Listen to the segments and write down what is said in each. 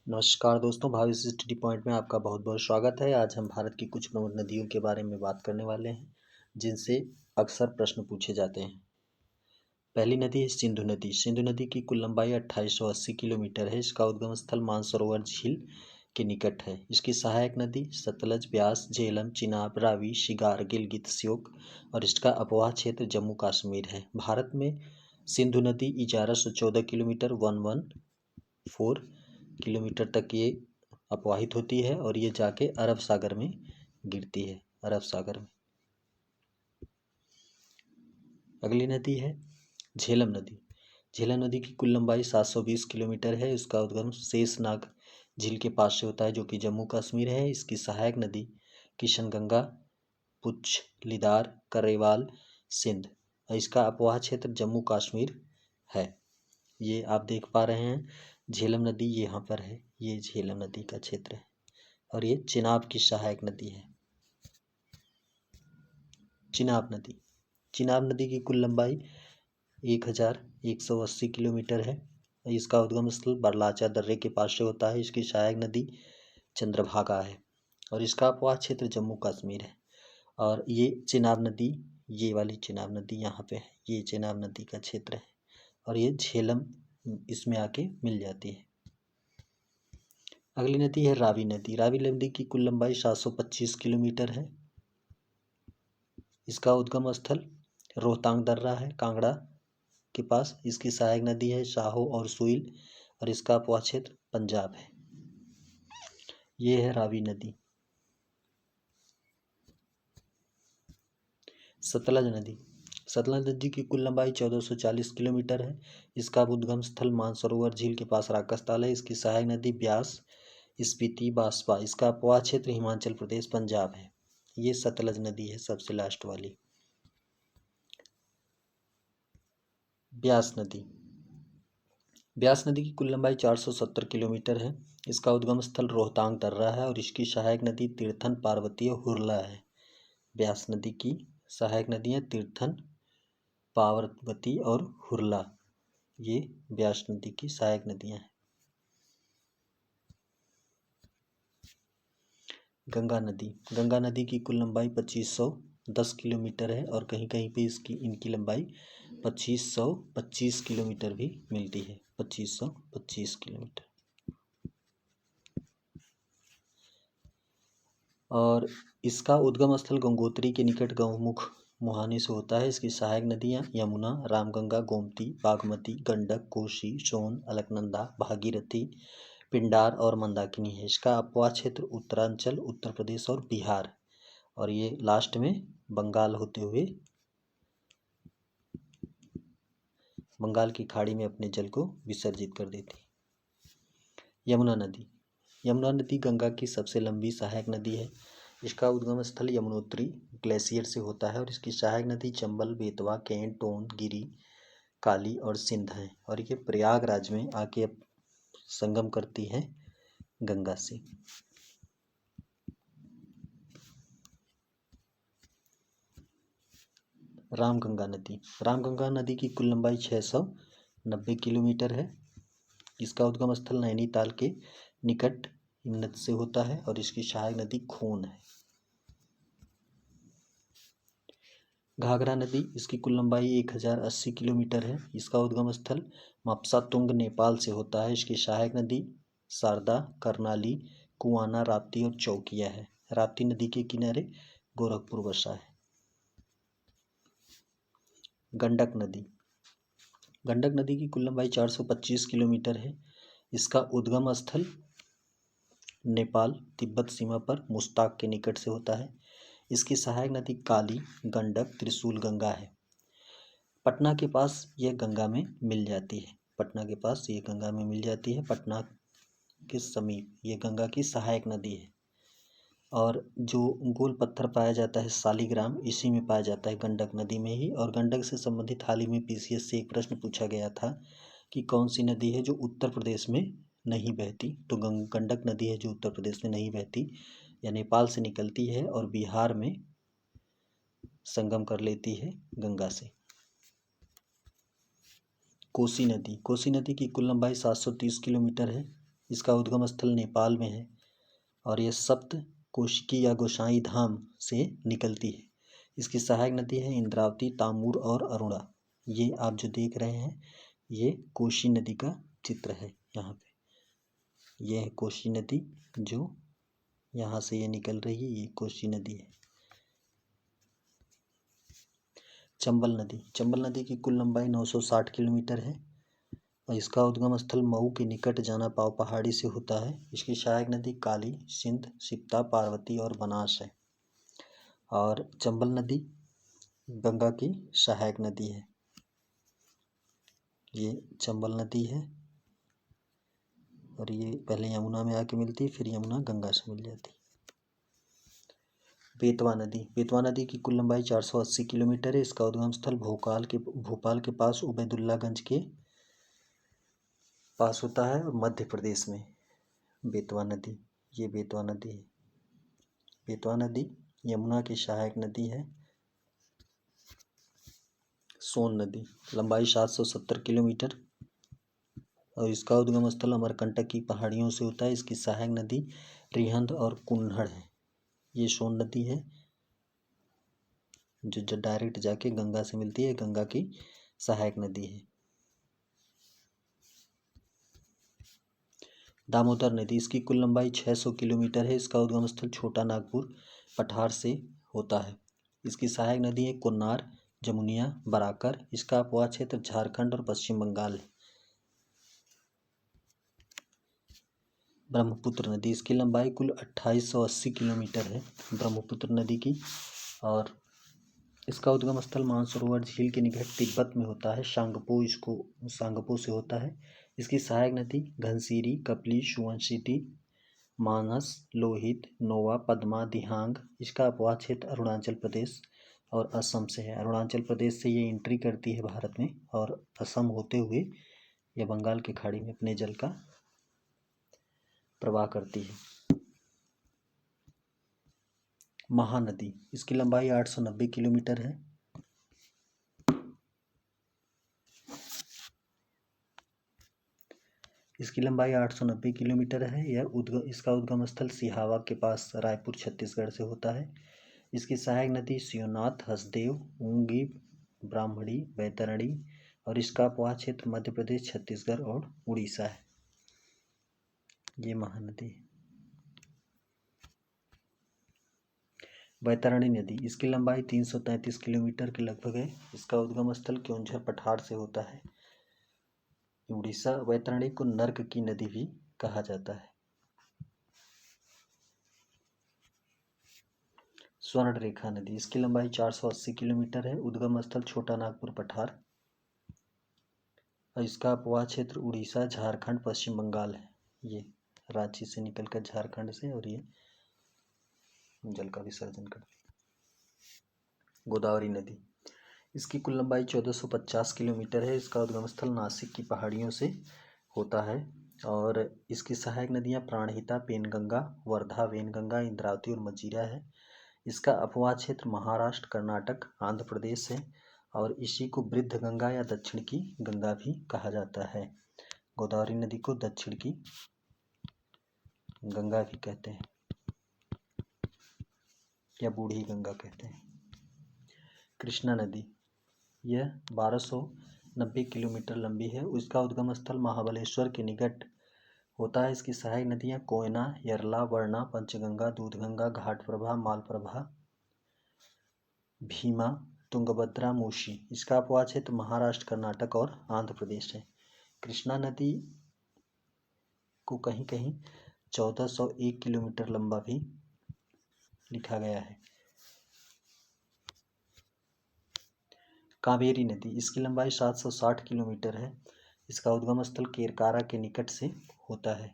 नमस्कार दोस्तों, भविष्य स्टडी पॉइंट में आपका बहुत बहुत स्वागत है। आज हम भारत की कुछ प्रमुख नदियों के बारे में बात करने वाले हैं जिनसे अक्सर प्रश्न पूछे जाते हैं। पहली नदी है सिंधु नदी। सिंधु नदी की कुल लंबाई 2880 किलोमीटर है। इसका उद्गम स्थल मानसरोवर झील के निकट है। इसकी सहायक नदी सतलज, ब्यास, झेलम, चिनाब, रावी, शिगार, गिलगित, श्योक और इसका अपवाह क्षेत्र जम्मू कश्मीर है। भारत में सिंधु नदी 1114 किलोमीटर 114 किलोमीटर तक ये अपवाहित होती है और ये जाके अरब सागर में गिरती है, अरब सागर में। अगली नदी है झेलम नदी। झेलम नदी की कुल लंबाई 720 किलोमीटर है। इसका उद्गम शेषनाग झील के पास से होता है जो कि जम्मू कश्मीर है। इसकी सहायक नदी किशनगंगा, पुंछ, लिदार, करेवाल, सिंध और इसका अपवाह क्षेत्र जम्मू कश्मीर है। ये आप देख पा रहे हैं, झेलम नदी यहाँ पर है, ये झेलम नदी का क्षेत्र है और ये चिनाब की सहायक नदी है। चिनाब नदी। चिनाब नदी की कुल लंबाई 1180 किलोमीटर है। इसका उद्गम स्थल बरलाचा दर्रे के पास से होता है। इसकी सहायक नदी चंद्रभागा है और इसका अपवाह क्षेत्र जम्मू कश्मीर है। और ये चिनाब नदी, ये वाली चिनाब नदी यहाँ पे है, ये चिनाब नदी का क्षेत्र है और ये झेलम इसमें आके मिल जाती है। अगली नदी है रावी नदी। रावी नदी की कुल लंबाई 725 किलोमीटर है। इसका उद्गम स्थल रोहतांग दर्रा है, कांगड़ा के पास। इसकी सहायक नदी है शाहो और सुइल और इसका अपवाह क्षेत्र पंजाब है। ये है रावी नदी। सतलज नदी। सतलज नदी की कुल लंबाई 1440 किलोमीटर है। इसका उद्गम स्थल मानसरोवर झील के पास राकसताल है। इसकी सहायक नदी ब्यास, स्पीति, बासपा। इसका अपवाह क्षेत्र हिमाचल प्रदेश, पंजाब है। ये सतलज नदी है, सबसे लास्ट वाली। ब्यास नदी। ब्यास नदी की कुल लंबाई 470 किलोमीटर है। इसका उद्गम स्थल रोहतांग दर्रा है और इसकी सहायक नदी तीर्थन, पार्वती और हुरला है। ब्यास नदी की सहायक नदियाँ तीर्थन, पार्वती और हुरला, ये ब्यास नदी की सहायक नदियाँ हैं। गंगा नदी। गंगा नदी की कुल लंबाई 2510 किलोमीटर है और कहीं कहीं पे इनकी लंबाई 2525 किलोमीटर भी मिलती है, 2525 किलोमीटर। और इसका उद्गम स्थल गंगोत्री के निकट गौमुख मुहाने से होता है। इसकी सहायक नदियाँ यमुना, रामगंगा, गोमती, बागमती, गंडक, कोसी, सोन, अलकनंदा, भागीरथी, पिंडार और मंदाकिनी है। इसका अपवाह क्षेत्र उत्तरांचल, उत्तर प्रदेश और बिहार और ये लास्ट में बंगाल होते हुए बंगाल की खाड़ी में अपने जल को विसर्जित कर देती। यमुना नदी। यमुना नदी गंगा की सबसे लंबी सहायक नदी है। इसका उद्गम स्थल यमुनोत्री ग्लेशियर से होता है और इसकी सहायक नदी चंबल, बेतवा, केन, टोन, गिरी, काली और सिंध है और ये प्रयागराज में आके संगम करती है गंगा से। रामगंगा नदी। रामगंगा नदी की कुल लंबाई 690 किलोमीटर है। इसका उद्गम स्थल नैनीताल के निकट हिमनद से होता है और इसकी सहायक नदी खून है। घाघरा नदी। इसकी कुल लंबाई 1080 किलोमीटर है। इसका उद्गम स्थल मपसा तुंग, नेपाल से होता है। इसकी सहायक नदी शारदा, करनाली, कुआना, राप्ती और चौकिया है। राप्ती नदी के किनारे गोरखपुर बसा है। गंडक नदी। गंडक नदी की कुल लंबाई 425 किलोमीटर है। इसका उद्गम स्थल नेपाल तिब्बत सीमा पर मुस्ताक के निकट से होता है। इसकी सहायक नदी काली, गंडक, त्रिशूल गंगा है। पटना के पास यह गंगा में मिल जाती है। पटना के पास ये गंगा में मिल जाती है। पटना के समीप ये गंगा की सहायक नदी है। और जो गोल पत्थर पाया जाता है शालिग्राम, इसी में पाया जाता है, गंडक नदी में ही। और गंडक से संबंधित हाल ही में पीसीएस से एक प्रश्न पूछा गया था कि कौन सी नदी है जो उत्तर प्रदेश में नहीं बहती। तो गंडक नदी है जो उत्तर प्रदेश में नहीं बहती, या नेपाल से निकलती है और बिहार में संगम कर लेती है गंगा से। कोसी नदी। कोसी नदी की कुल लंबाई 730 किलोमीटर है। इसका उद्गम स्थल नेपाल में है और यह सप्त कोशिकी या गोसाई धाम से निकलती है। इसकी सहायक नदी है इंद्रावती, तामूर और अरुणा। ये आप जो देख रहे हैं ये कोशी नदी का चित्र है। यहाँ पे ये है कोशी नदी, जो यहाँ से ये निकल रही है, ये कोशी नदी है। चंबल नदी, चंबल नदी की कुल लंबाई 960 किलोमीटर है और इसका उद्गम स्थल मऊ के निकट जाना पाव पहाड़ी से होता है। इसकी सहायक नदी काली, सिंध, सिप्ता, पार्वती और बनास है। और चंबल नदी गंगा की सहायक नदी है। ये चंबल नदी है और ये पहले यमुना में आके मिलती है, फिर यमुना गंगा से मिल जाती है। बेतवा नदी, बेतवा नदी की कुल लंबाई 480 किलोमीटर है। इसका उद्गम स्थल भोपाल के पास उबैदुल्लागंज के पास होता है और मध्य प्रदेश में बेतवा नदी, ये बेतवा नदी है। बेतवा नदी यमुना की सहायक नदी है। सोन नदी, लंबाई 770 किलोमीटर और इसका उद्गम स्थल अमरकंटक की पहाड़ियों से होता है। इसकी सहायक नदी रिहंद और कुन्हड़ है। ये सोन नदी है जो डायरेक्ट जाके गंगा से मिलती है, गंगा की सहायक नदी है। दामोदर नदी, इसकी कुल लंबाई 600 किलोमीटर है। इसका उद्गम स्थल छोटा नागपुर पठार से होता है। इसकी सहायक नदी है कोन्नार, जमुनिया, बराकर। इसका अपवाह क्षेत्र झारखंड और पश्चिम बंगाल है। ब्रह्मपुत्र नदी, इसकी लंबाई कुल 2880 किलोमीटर है ब्रह्मपुत्र नदी की और इसका उद्गम स्थल मानसरोवर झील के निकट तिब्बत में होता है। सांगपो से होता है। इसकी सहायक नदी घनसीरी, कपली, सुवनसिटी, मानस, लोहित, नोवा, पद्मा, दिहांग। इसका अपवाह क्षेत्र अरुणाचल प्रदेश और असम से है। अरुणाचल प्रदेश से ये एंट्री करती है भारत में और असम होते हुए यह बंगाल की खाड़ी में अपने जल का प्रवाह करती है। महानदी, इसकी लंबाई 890 किलोमीटर है। इसकी लंबाई 890 किलोमीटर है। इसका उद्गम स्थल सिहावा के पास रायपुर छत्तीसगढ़ से होता है। इसकी सहायक नदी शिवनाथ, हसदेव, ऊंगी, ब्राह्मणी, बैतरणी और इसका अपवाह क्षेत्र मध्य प्रदेश, छत्तीसगढ़ और उड़ीसा है। ये महानदी है। बैतरणी नदी, इसकी लंबाई 333 किलोमीटर के लगभग है। इसका उद्गम स्थल क्योंझर पठार से होता है, उड़ीसा। बैतरणी को नर्क की नदी भी कहा जाता है। स्वर्ण रेखा नदी, इसकी लंबाई 480 किलोमीटर है। उद्गम स्थल छोटा नागपुर पठार और इसका अपवाह क्षेत्र उड़ीसा, झारखंड, पश्चिम बंगाल है। ये रांची से निकलकर झारखंड से और ये जल का विसर्जन करती है। गोदावरी नदी, इसकी कुल लंबाई 1450 किलोमीटर है। इसका उद्गम स्थल नासिक की पहाड़ियों से होता है और इसकी सहायक नदियाँ प्राणहिता, पेनगंगा, वर्धा, वेनगंगा, इंद्रावती और मजीरा है। इसका अपवाह क्षेत्र महाराष्ट्र, कर्नाटक, आंध्र प्रदेश है और इसी को वृद्ध गंगा या दक्षिण की गंगा भी कहा जाता है। गोदावरी नदी को दक्षिण की गंगा भी कहते हैं या बूढ़ी गंगा कहते हैं। कृष्णा नदी, यह 1290 किलोमीटर लंबी है। इसका उद्गम स्थल महाबलेश्वर के निकट होता है। इसकी सहायक नदियाँ कोयना, यरला, वर्णा, पंचगंगा, दूधगंगा, घाटप्रभा, मालप्रभा, भीमा, तुंगभद्रा, मूशी। इसका अपवाह क्षेत्र महाराष्ट्र, कर्नाटक और आंध्र प्रदेश है। कृष्णा नदी को कहीं कहीं 1401 किलोमीटर लंबा भी लिखा गया है। कावेरी नदी, इसकी लंबाई 760 किलोमीटर है। इसका उद्गम स्थल केरकारा के निकट से होता है।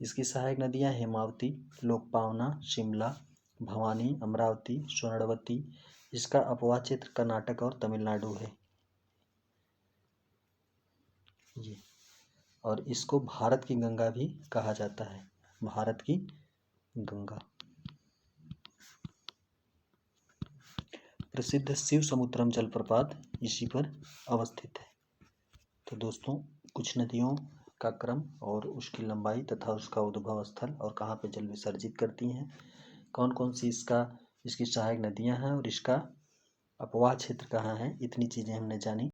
इसकी सहायक नदियाँ हेमावती, लोकपावना, शिमला, भवानी, अमरावती, स्वर्णवती। इसका अपवाह क्षेत्र कर्नाटक और तमिलनाडु है। ये और इसको भारत की गंगा भी कहा जाता है, भारत की गंगा। प्रसिद्ध शिव समुद्रम जलप्रपात इसी पर अवस्थित है। तो दोस्तों कुछ नदियों का क्रम और उसकी लंबाई तथा उसका उद्भव स्थल और कहाँ पे जल विसर्जित करती हैं, कौन कौन सी इसकी सहायक नदियाँ हैं और इसका अपवाह क्षेत्र कहाँ है, इतनी चीज़ें हमने जानी।